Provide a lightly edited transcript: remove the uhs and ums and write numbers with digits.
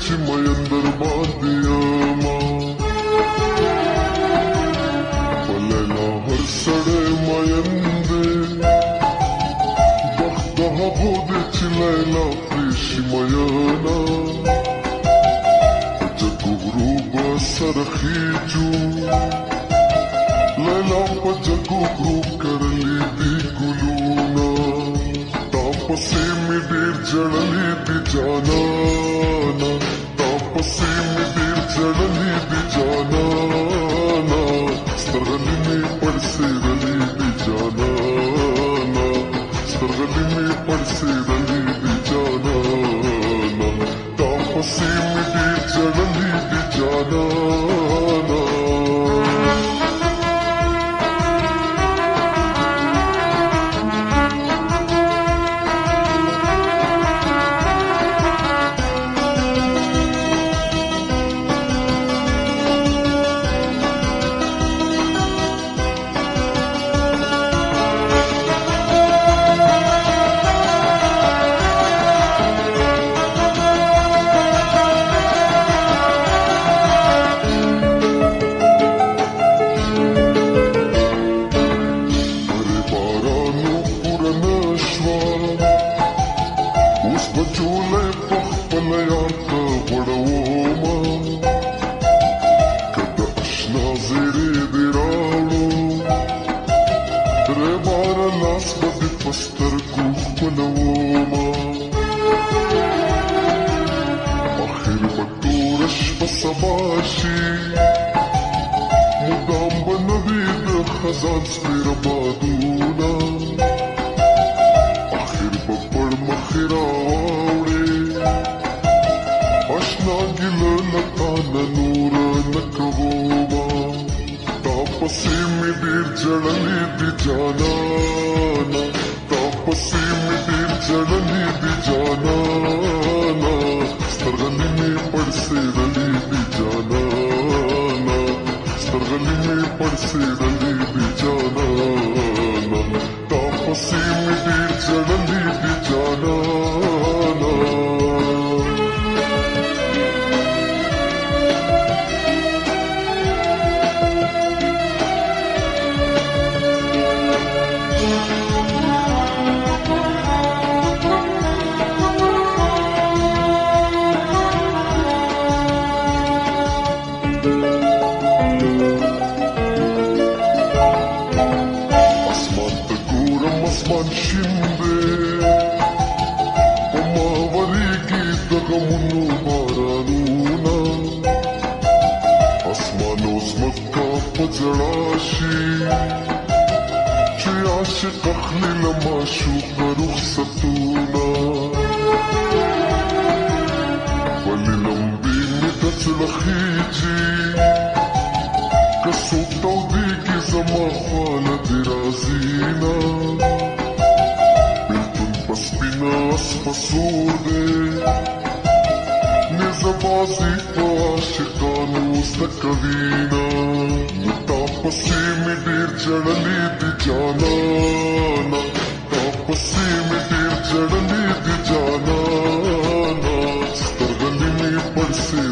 چې میندر باندې یما په لیلا هر سړی مین دی بخت د هغو دی چې لیلا پرې شي میینه په جګو غرو به سره خیجو لیلا په جګو غرو کرلي دي ګلونه تا پسې مې ډېر جړلي دي جانانه تا پسې مې ډېر جړلي دي جانانه سترغلي مې پړسېدلي دي جانانه سترغلي مې پړسېدلي دي جانانه تا پسې مې ډېر جړلي دي جانانه بچولی پخپل یار ته غوړومه که د اشنا زیرې دې راوړو درې باره لاس به دې په سترګو ښکلومه اخر به توره شپه سبا شي مدام به نه وي د خزان سپېره بادونه اخر به پړ مخې راواوړې اشنا ګیله له تانه نوره نه کومه تا پسې مې ډېر جړلي دي جانانه تا پسې مې ډېر جړلي دي جانانه سترغلي مې پړسېدلي دي جانانه سترغلي مې پړسېدلي دي جانانه تا پسې مې ډېر جړلي دي جانانه اسمان شین دی په ما ورېږي د غمونو بارانونه اسمان او ځمکه په ژړا شي چې عاشق اخلي له معشوقه رخصتونه ولې لمبې مې د زړه خېجي که څوک تودېږي زما خواله دې راځي نه بېلتون په سپینه اسپه سور دی نیزه بازي په عاشقانو زده کوي نه نو تا پسې مې ډېر جړلي دي جانانه تا پسې مې ډېر جړلي دي جانانه سترګلې مې پړسې